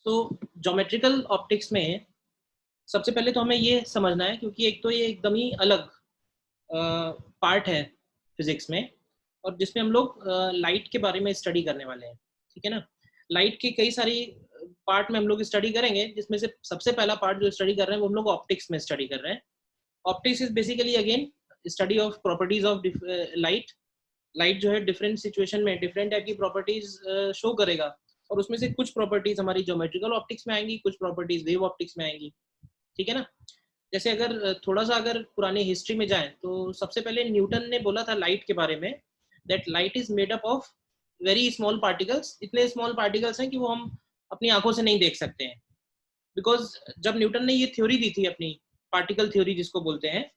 तो geometrical optics में सबसे पहले तो हमें ये समझना है, क्योंकि एक तो ये एकदम ही अलग पार्ट है फिजिक्स में, और जिसमें हम लोग लाइट के बारे में स्टडी करने वाले हैं। ठीक है ना। लाइट की कई सारी पार्ट में हम लोग स्टडी करेंगे, जिसमें से सबसे पहला पार्ट जो स्टडी कर रहे हैं वो हम लोग ऑप्टिक्स में स्टडी कर रहे हैं। Optics is basically again study of properties of light. Light जो है डिफरेंट सिचुएशन में डिफरेंट टाइप की प्रॉपर्टीज शो करेगा, और उसमें से कुछ प्रॉपर्टीज हमारी ज्योमेट्रिकल ऑप्टिक्स में आएंगी, कुछ प्रॉपर्टीज वेव ऑप्टिक्स में आएंगी। ठीक है ना। जैसे अगर थोड़ा सा अगर पुरानी हिस्ट्री में जाए तो सबसे पहले न्यूटन ने बोला था लाइट के बारे में, that light is made up of very small particles. इतने स्मॉल पार्टिकल्स हैं कि वो हम अपनी आंखों से नहीं देख सकते हैं। बिकॉज जब न्यूटन ने ये थ्योरी दी थी अपनी, पार्टिकल थ्योरी जिसको बोलते हैं,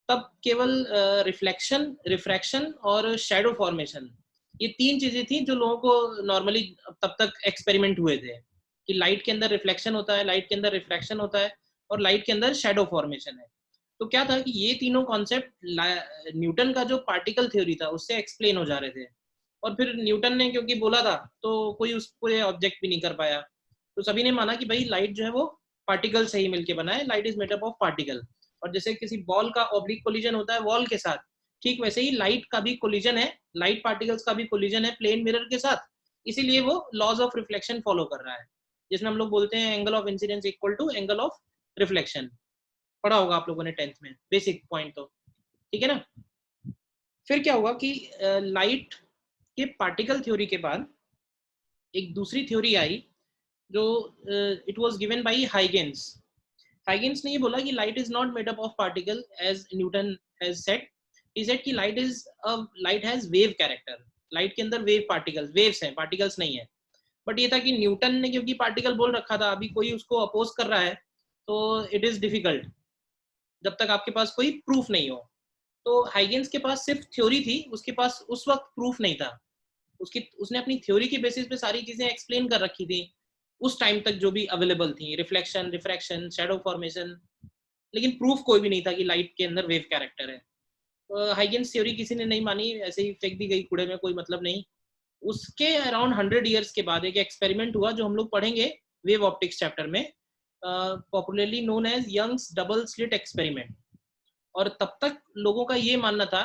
तब केवल रिफ्लेक्शन, रिफ्रैक्शन और शैडो फॉर्मेशन, ये तीन चीजें थी जो लोगों को नॉर्मली तब तक एक्सपेरिमेंट हुए थे कि लाइट के अंदर रिफ्लेक्शन होता है, लाइट के अंदर रिफ्रैक्शन होता है, और लाइट के अंदर शैडो फॉर्मेशन है। तो क्या था कि ये तीनों कॉन्सेप्ट न्यूटन का जो पार्टिकल थ्योरी था उससे एक्सप्लेन हो जा रहे थे, और फिर न्यूटन ने क्योंकि बोला था तो कोई उसको ऑब्जेक्ट भी नहीं कर पाया। तो सभी ने माना कि भाई लाइट जो है वो पार्टिकल से ही मिलके बना है, light is made up of particle. और जैसे किसी बॉल का ऑब्लिक कोलिजन होता है वॉल के साथ, ठीक वैसे ही लाइट का भी कोलिजन है, लाइट पार्टिकल्स का भी कोलिजन है प्लेन मिरर के साथ। इसीलिए वो लॉज ऑफ रिफ्लेक्शन फॉलो कर रहा है, जिसमें हम लोग बोलते हैं angle of incidence equal to angle of reflection. पढ़ा होगा आप लोगों ने 10th में, बेसिक पॉइंट तो। ठीक है ना। फिर क्या हुआ कि लाइट के पार्टिकल थ्योरी के बाद एक दूसरी थ्योरी आई, जो it was given by Huygens. Huygens ने ये बोला कि light is not made up of particle as Newton has said. He said that light has wave character. Light के अंदर वेव पार्टिकल्स, वेव्स हैं, पार्टिकल्स नहीं है। बट ये था कि न्यूटन ने क्योंकि पार्टिकल बोल रखा था, अभी कोई उसको अपोज कर रहा है तो इट इज डिफिकल्ट जब तक आपके पास कोई प्रूफ नहीं हो। तो हाइगेंस के पास सिर्फ थ्योरी थी, उसके पास उस वक्त प्रूफ नहीं था। उसने अपनी थ्योरी के बेसिस पे सारी चीजें एक्सप्लेन कर रखी थी उस टाइम तक जो भी अवेलेबल थी, रिफ्लेक्शन, रिफ्रैक्शन, शैडो फॉर्मेशन, लेकिन प्रूफ कोई भी नहीं था कि लाइट के अंदर वेव कैरेक्टर है। तो हाइगेंस थ्योरी किसी ने नहीं मानी, ऐसे ही फेंक दी गई कूड़े में, कोई मतलब नहीं। उसके अराउंड 100 ईयर्स के बाद एक एक्सपेरिमेंट हुआ जो हम लोग पढ़ेंगे वेव ऑप्टिक्स चैप्टर में, popularly known as Young's double slit experiment. और तब तक लोगों का ये मानना था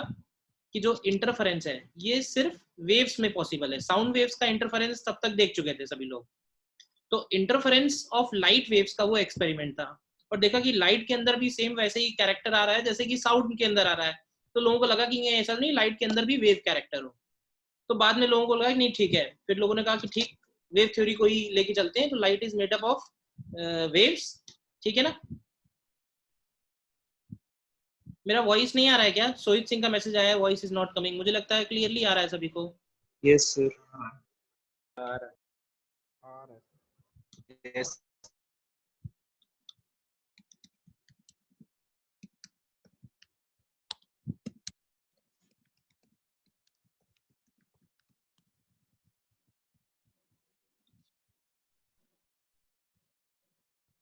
कि जो इंटरफेरेंस है ये सिर्फ वेव्स में पॉसिबल है। साउंड वेव्स का इंटरफेरेंस तब तक देख चुके थे सभी लोग। तो इंटरफेरेंस ऑफ लाइट वेव्स का वो एक्सपेरिमेंट था, और देखा कि लाइट के अंदर भी सेम वैसे ही कैरेक्टर आ रहा है जैसे कि साउंड के अंदर आ रहा है। तो लोगों को लगा कि ये ऐसा नहीं, लाइट के अंदर भी वेव कैरेक्टर हो। तो बाद में लोगों को लगा कि नहीं ठीक है, फिर लोगों ने कहा कि ठीक, वेव थ्योरी को ही लेके चलते हैं, तो light is made up of waves. ठीक है ना। मेरा वॉइस नहीं आ रहा है क्या? सोहित सिंह का मैसेज आया है, वॉइस इज नॉट कमिंग। मुझे लगता है क्लियरली आ रहा है सभी को। Yes sir. आ रहा है। यस।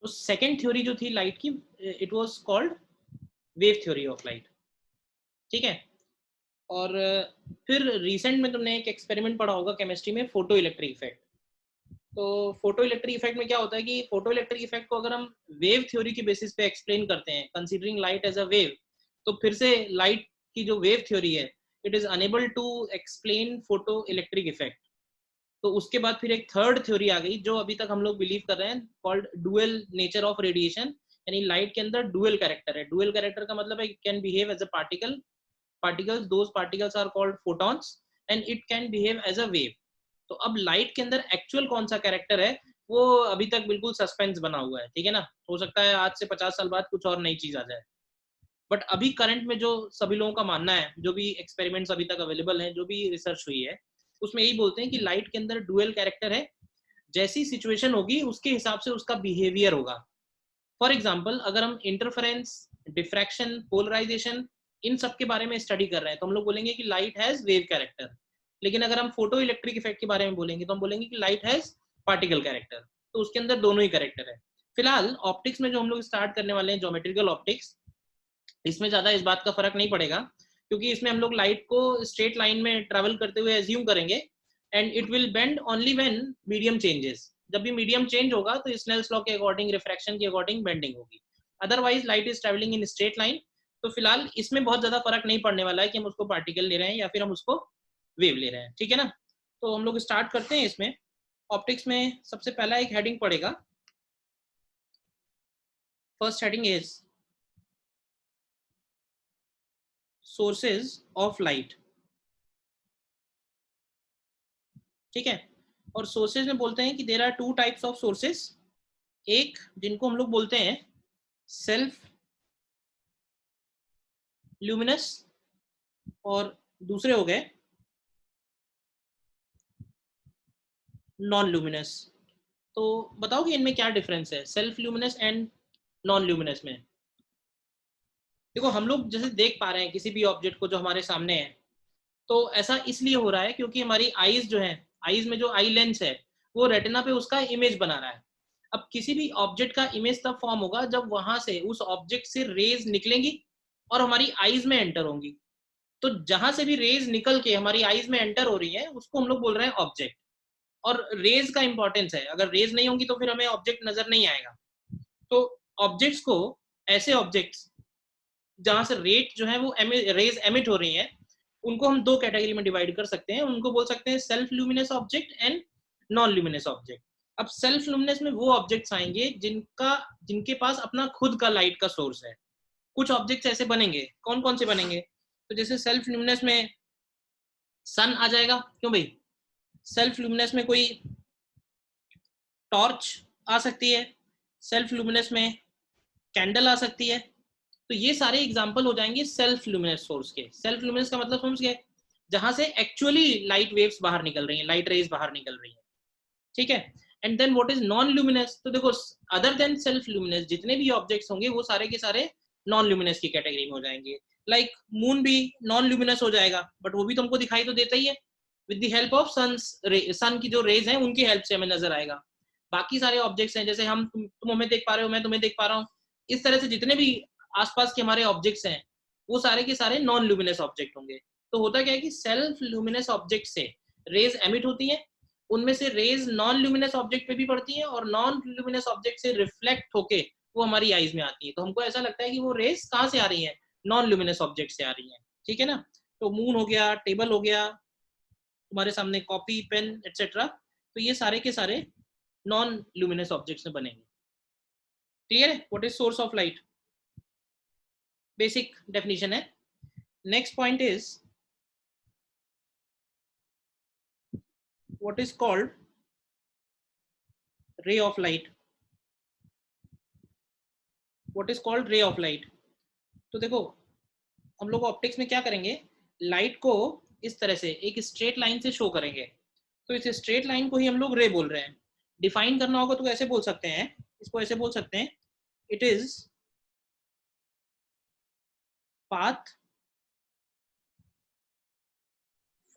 तो सेकंड थ्योरी जो थी लाइट की, it was called wave theory of light. ठीक है। और फिर रिसेंट में तुमने एक एक्सपेरिमेंट पढ़ा होगा केमिस्ट्री में, फोटो इलेक्ट्रिक इफेक्ट। तो फोटो इलेक्ट्रिक इफेक्ट में क्या होता है कि फोटो इलेक्ट्रिक इफेक्ट को अगर हम वेव थ्योरी के बेसिस पे एक्सप्लेन करते हैं, considering light as a wave, तो फिर से लाइट की जो वेव थ्योरी है, it is unable to explain photo electric effect. तो उसके बाद फिर एक थर्ड थ्योरी आ गई जो अभी तक हम लोग बिलीव कर रहे हैं, called dual nature of radiation. यानी लाइट के अंदर डुअल कैरेक्टर है। डुअल कैरेक्टर का मतलब है can behave as a particle, particles, those particles are called photons, and it can behave as a wave. तो अब लाइट के अंदर एक्चुअल कौन सा कैरेक्टर है वो अभी तक बिल्कुल सस्पेंस बना हुआ है। ठीक है ना। हो सकता है आज से 50 साल बाद कुछ और नई चीज आ जाए, बट अभी करंट में जो सभी लोगों का मानना है, जो भी एक्सपेरिमेंट्स अभी तक अवेलेबल हैं, जो भी रिसर्च हुई है, उसमें यही बोलते हैं कि लाइट के अंदर डुअल कैरेक्टर है। जैसी सिचुएशन होगी उसके हिसाब से उसका बिहेवियर होगा। फॉर एग्जाम्पल, अगर हम इंटरफेरेंस, डिफ्रैक्शन, पोलराइजेशन, इन सब के बारे में स्टडी कर रहे हैं तो हम लोग बोलेंगे कि लाइट हैज वेव कैरेक्टर। लेकिन अगर हम फोटो इलेक्ट्रिक इफेक्ट के बारे में बोलेंगे तो हम बोलेंगे कि लाइट हैज पार्टिकल कैरेक्टर। तो उसके अंदर दोनों ही कैरेक्टर है। फिलहाल ऑप्टिक्स में जो हम लोग स्टार्ट करने वाले हैं, ज्योमेट्रिकल ऑप्टिक्स, इसमें ज्यादा इस बात का फर्क नहीं पड़ेगा, क्योंकि इसमें हम लोग लाइट को स्ट्रेट लाइन में ट्रेवल करते हुए एज्यूम करेंगे, and it will bend only when medium changes. जब भी मीडियम चेंज होगा तो स्नेल्स लॉ के अकॉर्डिंग, रिफ्रैक्शन के अकॉर्डिंग बेंडिंग होगी। Otherwise light is travelling in straight line. तो फिलहाल इसमें बहुत ज्यादा फर्क नहीं पड़ने वाला है कि हम उसको पार्टिकल ले रहे हैं या फिर हम उसको वेव ले रहे हैं, ठीक है ना। तो हम लोग स्टार्ट करते हैं इसमें। ऑप्टिक्स में सबसे पहला एक हेडिंग पड़ेगा, first heading is sources of light, ठीक है। और सोर्सेज में बोलते हैं कि there are two types of sources, एक जिनको हम लोग बोलते हैं सेल्फ ल्यूमिनस और दूसरे हो गए नॉन ल्यूमिनस। तो बताओ कि इनमें क्या डिफरेंस है self luminous and non luminous में। देखो हम लोग जैसे देख पा रहे हैं किसी भी ऑब्जेक्ट को जो हमारे सामने है, तो ऐसा इसलिए हो रहा है क्योंकि हमारी आईज जो है, आईज में जो आई लेंस है वो रेटिना पे उसका इमेज बना रहा है। अब किसी भी ऑब्जेक्ट का इमेज तब फॉर्म होगा जब वहां से उस ऑब्जेक्ट से रेज निकलेंगी और हमारी आईज में एंटर होंगी। तो जहां से भी रेज निकल के हमारी आईज में एंटर हो रही है उसको हम लोग बोल रहे हैं ऑब्जेक्ट। और रेज का इंपॉर्टेंस है, अगर रेज नहीं होंगी तो फिर हमें ऑब्जेक्ट नजर नहीं आएगा। तो ऑब्जेक्ट्स को, ऐसे ऑब्जेक्ट्स जहां से रेट जो है वो रेज एमिट हो रही है, उनको हम दो कैटेगरी में डिवाइड कर सकते हैं। उनको बोल सकते हैं self luminous object and non luminous object. अब सेल्फ ल्यूमिनस में वो ऑब्जेक्ट्स आएंगे जिनके पास अपना खुद का लाइट का सोर्स है। कुछ ऑब्जेक्ट्स ऐसे बनेंगे, कौन कौन से बनेंगे, तो जैसे सेल्फ ल्यूमिनस में सन आ जाएगा, क्यों भाई, सेल्फ ल्यूमिनस में कोई टॉर्च आ सकती है, सेल्फ ल्यूमिनस में कैंडल आ सकती है। तो ये सारे एग्जांपल हो जाएंगे सेल्फ ल्यूमिनस सोर्स के। सेल्फ ल्यूमिनस का मतलब समझ गए, जहां से एक्चुअली लाइट वेव्स बाहर निकल रही हैं, लाइट रेज बाहर निकल रही हैं, ठीक है। And then what is non luminous, तो देखो अदर देन सेल्फ ल्यूमिनस जितने भी ऑब्जेक्ट्स होंगे वो सारे के सारे नॉन ल्यूमिनस की कैटेगरी में हो जाएंगे। लाइक मून भी नॉन ल्यूमिनस हो जाएगा, बट वो भी तुमको दिखाई तो देता ही है, विद द हेल्प ऑफ सन की जो रेज हैं उनकी हेल्प से हमें नजर आएगा। बाकी सारे ऑब्जेक्ट्स हैं, जैसे हम तुम हमें देख पा रहे हो, मैं तुम्हें देख पा रहा हूँ, इस तरह से जितने भी आसपास के हमारे ऑब्जेक्ट्स हैं वो सारे के सारे नॉन ल्यूमिनस ऑब्जेक्ट होंगे। तो होता क्या है कि सेल्फ ल्यूमिनस ऑब्जेक्ट से रेज एमिट होती है, उनमें से रेज नॉन ल्यूमिनस ऑब्जेक्ट पे भी पड़ती है और नॉन ल्यूमिनस ऑब्जेक्ट से रिफ्लेक्ट होके वो हमारी आईज में आती है। तो हमको ऐसा लगता है कि वो रेज कहाँ से आ रही है, नॉन ल्यूमिनस ऑब्जेक्ट से आ रही है, ठीक है ना। तो मून हो गया, टेबल हो गया, तुम्हारे सामने कॉपी, पेन एटसेट्रा, तो ये सारे के सारे नॉन ल्यूमिनस ऑब्जेक्ट्स में बनेंगे। क्लियर है what is source of light, basic definition है। Next point is what is called ray of light, what is called ray of light। तो देखो हम लोग ऑप्टिक्स में क्या करेंगे, लाइट को इस तरह से एक स्ट्रेट लाइन से शो करेंगे। तो इस स्ट्रेट लाइन को ही हम लोग रे बोल रहे हैं। डिफाइन करना होगा तो ऐसे बोल सकते हैं, इसको ऐसे बोल सकते हैं, it is path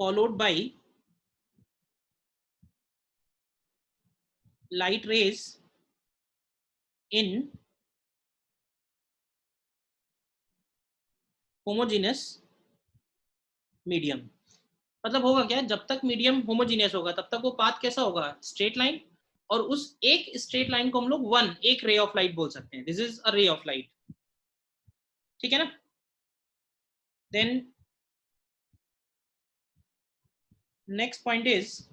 followed by light rays in homogeneous medium. मतलब होगा क्या, जब तक मीडियम होमोजीनियस होगा तब तक वो पाथ कैसा होगा, स्ट्रेट लाइन। और उस एक स्ट्रेट लाइन को हम लोग एक रे ऑफ लाइट बोल सकते हैं, दिस इज अ रे ऑफ लाइट, ठीक है ना। Then next point is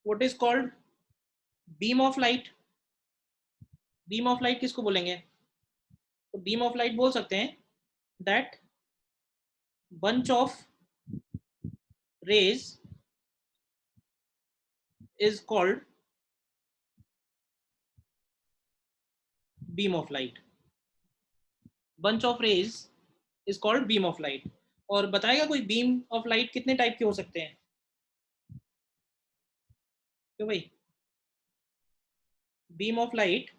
what is called beam of light. Beam of light किसको बोलेंगे, तो बीम ऑफ लाइट बोल सकते हैं that bunch of rays is called beam of light, bunch of rays is called beam of light। और बताएगा कोई beam of light कितने टाइप के हो सकते हैं, क्यों भाई, बीम ऑफ लाइट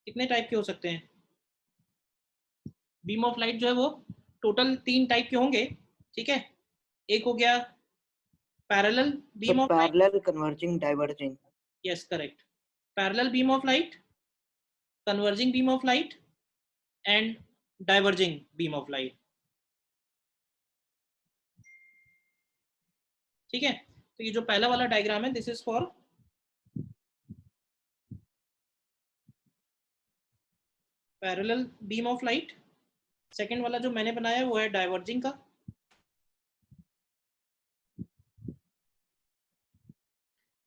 कितने टाइप के हो सकते हैं। बीम ऑफ लाइट जो है वो टोटल 3 टाइप के होंगे, ठीक है। एक हो गया parallel So beam of light, parallel, converging, diverging. Yes correct, parallel beam of light, converging beam of light and diverging beam of light. ठीक है, तो ये जो पहला वाला डायग्राम है this is for parallel beam of light. Second वाला जो मैंने बनाया है वो है डाइवर्जिंग का।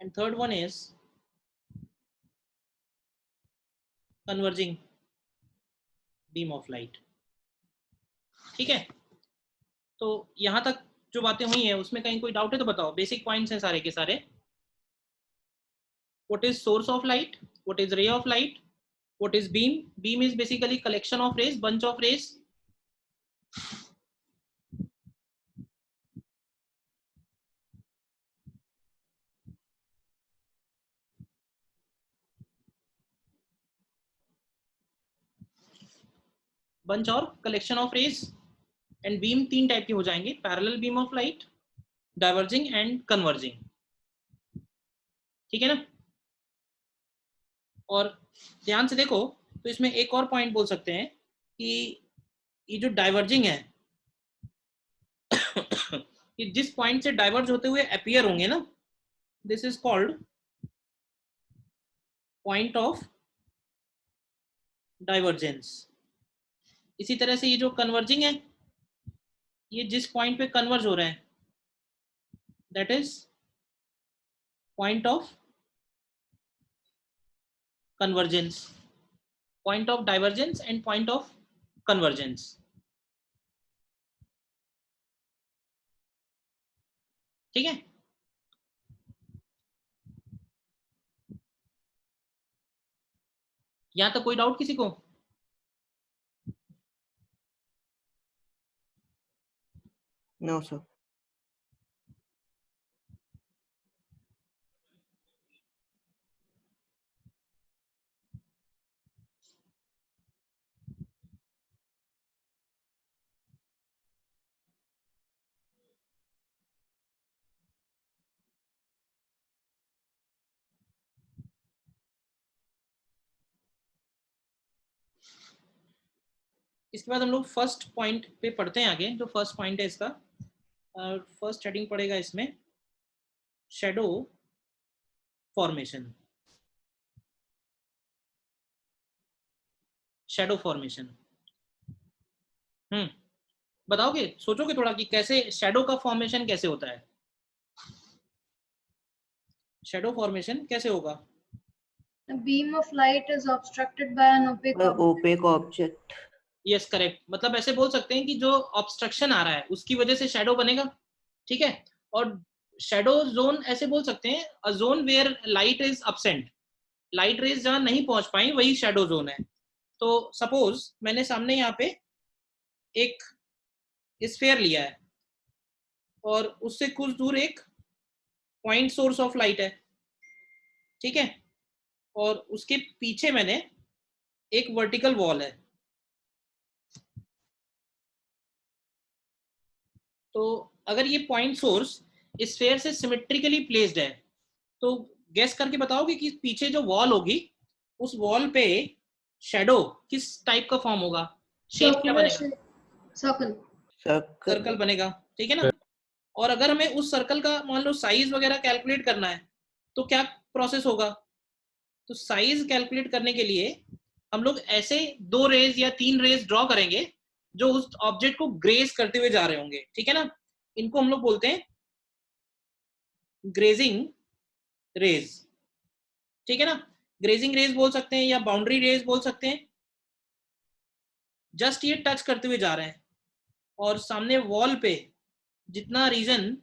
And third one is converging beam of light. ठीक है, तो यहां तक जो बातें हुई हैं उसमें कहीं कोई डाउट है तो बताओ। बेसिक पॉइंट्स हैं सारे के सारे। What is source of light, what is ray of light, what is beam. Beam is basically collection of rays, bunch of rays. Bunch और collection of rays. And beam तीन type के हो जाएंगे, parallel beam of light, diverging and converging. ठीक है ना। और ध्यान से देखो तो इसमें एक और पॉइंट बोल सकते हैं कि ये जो डाइवर्जिंग है कि जिस पॉइंट से डाइवर्ज होते हुए अपीयर होंगे ना, this is called point of divergence. इसी तरह से ये जो कन्वर्जिंग है, ये जिस पॉइंट पे कन्वर्ज हो रहे हैं that is point of convergence, point of divergence and point of convergence. ठीक है, यहां तक कोई डाउट किसी को? No sir. इसके बाद हम लोग फर्स्ट पॉइंट पे पढ़ते हैं आगे। जो फर्स्ट पॉइंट है इसका फर्स्ट हेडिंग पड़ेगा इसमें शैडो फॉर्मेशन। शैडो फॉर्मेशन बताओगे, सोचोगे थोड़ा कि कैसे शैडो का फॉर्मेशन कैसे होता है, शैडो फॉर्मेशन कैसे होगा? The beam of light is obstructed by an opaque object. Opaque object. Yes correct, मतलब ऐसे बोल सकते हैं कि जो ऑब्स्ट्रक्शन आ रहा है उसकी वजह से शैडो बनेगा। ठीक है, और शैडो जोन ऐसे बोल सकते हैं a zone where light is absent, light rays जहां नहीं पहुंच पाई वही शैडो जोन है। तो सपोज मैंने सामने यहाँ पे एक स्फीयर लिया है और उससे कुछ दूर एक पॉइंट सोर्स ऑफ लाइट है। ठीक है, और उसके पीछे मैंने एक वर्टिकल वॉल है। तो अगर ये पॉइंट सोर्स स्फीयर से सिमेट्रिकली प्लेस्ड है तो गेस करके बताओगे कि पीछे जो वॉल होगी उस वॉल पे शैडो किस टाइप का फॉर्म होगा, शेप क्या Circular बनेगा? shape. Circle. सर्कल बनेगा। ठीक है ना। और अगर हमें उस सर्कल का मान लो साइज वगैरह कैलकुलेट करना है तो क्या प्रोसेस होगा? तो साइज कैलकुलेट करने के लिए हम लोग ऐसे दो रेज या तीन रेज ड्रॉ करेंगे जो उस ऑब्जेक्ट को ग्रेज करते हुए जा रहे होंगे। ठीक है ना, इनको हम लोग बोलते हैं ग्रेजिंग रेज। ठीक है ना, ग्रेजिंग रेज बोल सकते हैं या बाउंड्री रेज बोल सकते हैं। जस्ट ये टच करते हुए जा रहे हैं और सामने वॉल पे जितना रीजन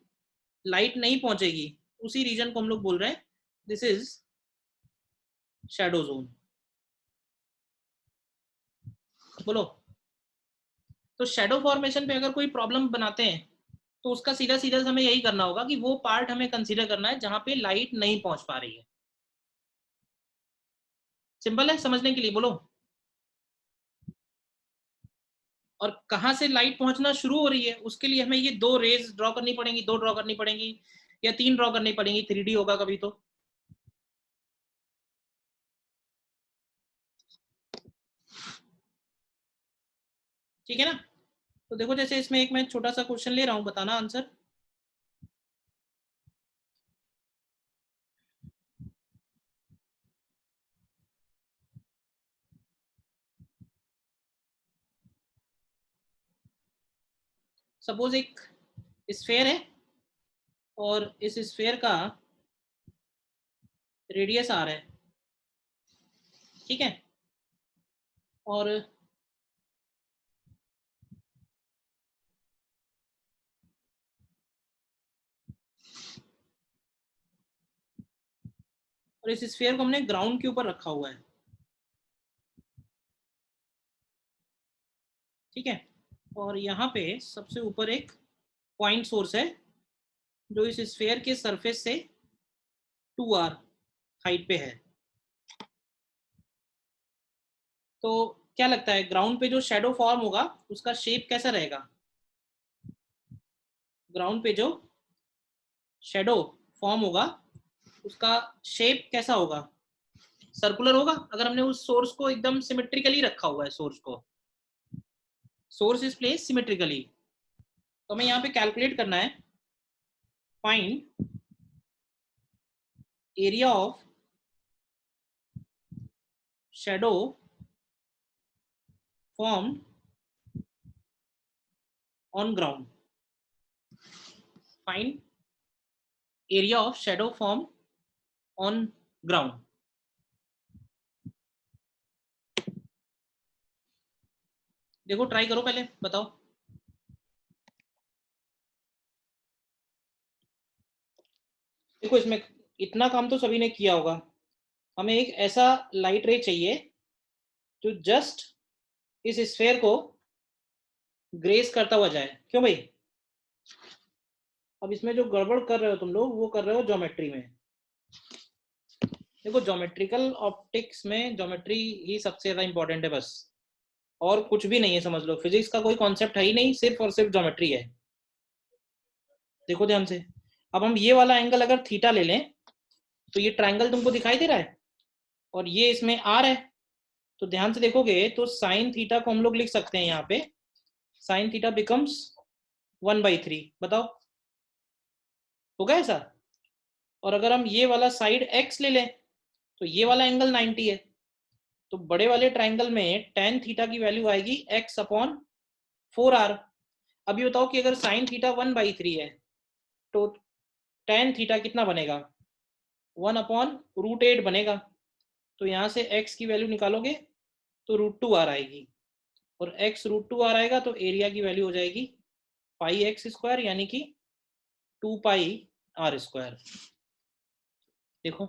लाइट नहीं पहुंचेगी उसी रीजन को हम लोग बोल रहे हैं दिस इज शैडो जोन। बोलो, तो शैडो फॉर्मेशन पे अगर कोई प्रॉब्लम बनाते हैं तो उसका सीधा सीधा हमें यही करना होगा कि वो पार्ट हमें कंसीडर करना है जहां पे लाइट नहीं पहुंच पा रही है। सिंपल है समझने के लिए। बोलो, और कहां से लाइट पहुंचना शुरू हो रही है उसके लिए हमें ये दो रेज ड्रॉ करनी पड़ेंगी, दो ड्रॉ करनी पड़ेंगी या तीन ड्रॉ करनी पड़ेंगी, 3D होगा कभी तो। ठीक है ना। तो देखो जैसे इसमें एक मैं छोटा सा क्वेश्चन ले रहा हूं, बताना आंसर। सपोज एक स्फेयर है और इस स्फेयर का रेडियस आर है, ठीक है, और इस स्फेयर को हमने ग्राउंड के ऊपर रखा हुआ है, ठीक है, और यहाँ पे सबसे ऊपर एक पॉइंट सोर्स है जो इस स्फेयर के सरफेस से 2r हाइट पे है। तो क्या लगता है ग्राउंड पे जो शेडो फॉर्म होगा उसका शेप कैसा रहेगा? ग्राउंड पे जो शेडो फॉर्म होगा उसका शेप कैसा होगा? सर्कुलर होगा अगर हमने उस सोर्स को एकदम सिमेट्रिकली रखा हुआ है। Source is place symmetrically. तो हमें यहाँ पे कैलकुलेट करना है, find area of shadow formed on ground. Find area of shadow formed on ground. देखो ट्राई करो, पहले बताओ। देखो इसमें इतना काम तो सभी ने किया होगा। हमें एक ऐसा लाइट रे चाहिए जो जस्ट इस स्फेयर को ग्रेस करता हुआ जाए। क्यों भाई? अब इसमें जो गड़बड़ कर रहे हो तुम लोग वो कर रहे हो ज्योमेट्री में। देखो ज्योमेट्रिकल ऑप्टिक्स में ज्योमेट्री ही सबसे ज्यादा इंपॉर्टेंट है बस, और कुछ भी नहीं है, समझ लो। फिजिक्स का कोई कॉन्सेप्ट है ही नहीं, सिर्फ और सिर्फ ज्योमेट्री है। देखो ध्यान से, अब हम ये वाला एंगल अगर थीटा ले लें तो ये ट्रायंगल तुमको दिखाई दे रहा है और ये इसमें आर है। तो ध्यान से देखोगे तो साइन थीटा को हम लोग लिख सकते हैं यहाँ पे, साइन थीटा बिकम्स 1/3। बताओ होगा ऐसा? और अगर हम ये वाला साइड एक्स ले लें तो ये वाला एंगल 90 है। तो बड़े वाले ट्रायंगल में टेन थीटा की वैल्यू आएगी एक्स अपॉन 4r। अभी बताओ कि अगर साइन थीटा 1/3 है तो टेन थीटा कितना बनेगा? 1/√8 बनेगा। तो यहाँ से x की वैल्यू निकालोगे तो √2r आएगी, और x √2r आएगा तो एरिया की वैल्यू हो जाएगी πx², यानी कि 2πr²। देखो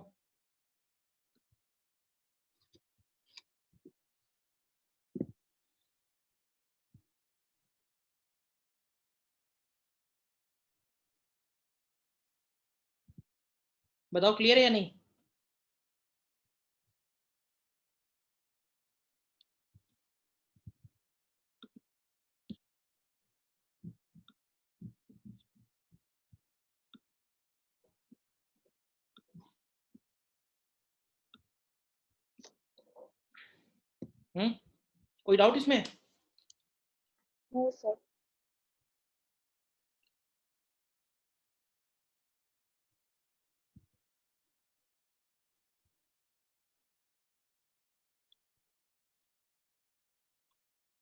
बताओ क्लियर है या नहीं? कोई डाउट इसमें? No, sir.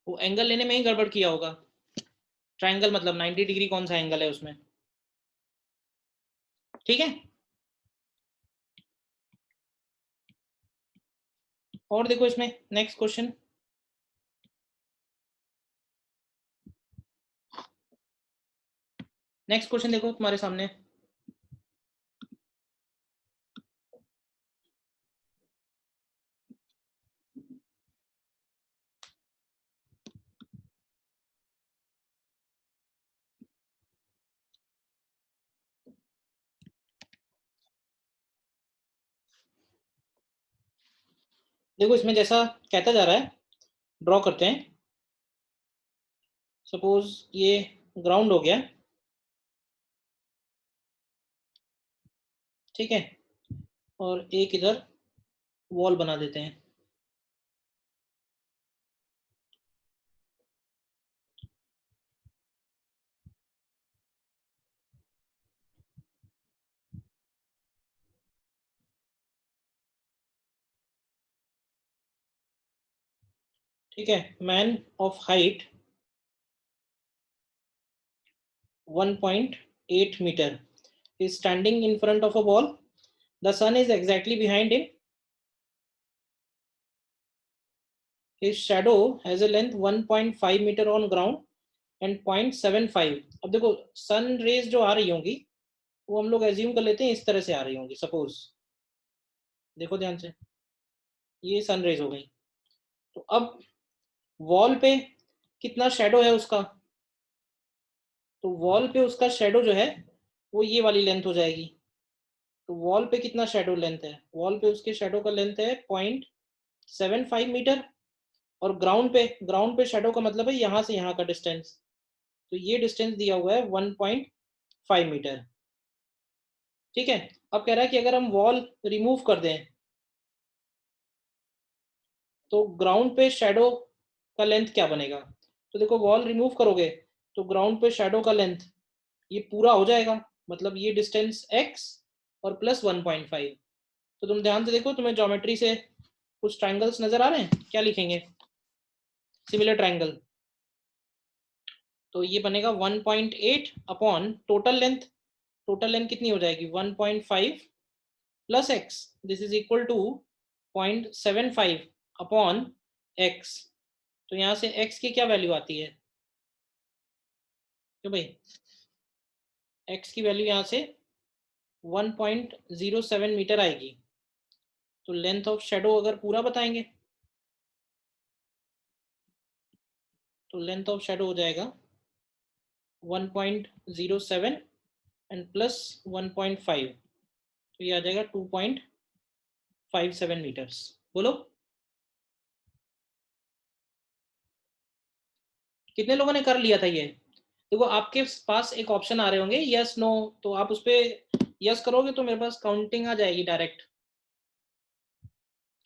वो एंगल लेने में ही गड़बड़ किया होगा। ट्रायंगल मतलब 90 डिग्री कौन सा एंगल है उसमें? ठीक है, और देखो इसमें नेक्स्ट क्वेश्चन। नेक्स्ट क्वेश्चन देखो तुम्हारे सामने। देखो इसमें जैसा कहता जा रहा है, ड्रॉ करते हैं। सपोज ये ग्राउंड हो गया, ठीक है, और एक इधर वॉल बना देते हैं। ठीक है, man of height 1.8 meter. He is standing in front of a wall. The sun is exactly behind him. His shadow has a length 1.5 meter on ground and 0.75. अब देखो सन रेज जो आ रही होंगी वो हम लोग एज्यूम कर लेते हैं इस तरह से आ रही होंगी. सपोज देखो ध्यान से, ये सन रेज हो गई. तो अब वॉल पे कितना शेडो है उसका, तो वॉल पे उसका शेडो जो है वो ये वाली लेंथ हो जाएगी. तो वॉल पे कितना शेडो लेंथ है, वॉल पे उसके शेडो का लेंथ है 0.75 मीटर. और ग्राउंड पे शेडो का मतलब है यहाँ से यहाँ का डिस्टेंस. तो ये डिस्टेंस दिया हुआ है 1.5 मीटर. ठीक है. अब कह रहा है कि अगर हम वॉल रिमूव कर दें तो ग्राउंड पे शेडो का लेंथ क्या बनेगा. तो देखो वॉल रिमूव करोगे तो ग्राउंड पे शेडो का लेंथ ये पूरा हो जाएगा, मतलब ये डिस्टेंस x और प्लस 1.5. तो तुम ध्यान से देखो, तुम्हें ज्योमेट्री से कुछ ट्रायंगल्स नजर आ रहे हैं, क्या लिखेंगे. Similar triangle. तो ये बनेगा 1.8 upon total length. Total length कितनी हो जाएगी 1.5 plus x. This is equal to 0.75 upon x. तो यहाँ से x की क्या वैल्यू आती है, क्यों भाई, x की वैल्यू यहाँ से 1.07 मीटर आएगी. तो लेंथ ऑफ शेडो अगर पूरा बताएंगे तो लेंथ ऑफ शेडो हो जाएगा 1.07 एंड प्लस 1.5. तो ये आ जाएगा 2.57 मीटर्स. बोलो कितने लोगों ने कर लिया था ये. देखो आपके पास एक ऑप्शन आ रहे होंगे यस नो, तो आप उस पर यस करोगे तो मेरे पास काउंटिंग आ जाएगी डायरेक्ट.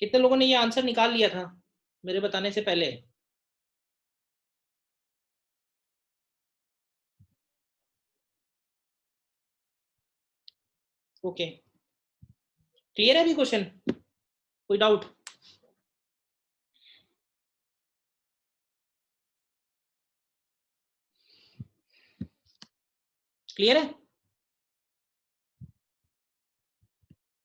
कितने लोगों ने ये आंसर निकाल लिया था मेरे बताने से पहले. ओके, क्लियर है अभी क्वेश्चन, कोई डाउट. क्लियर है.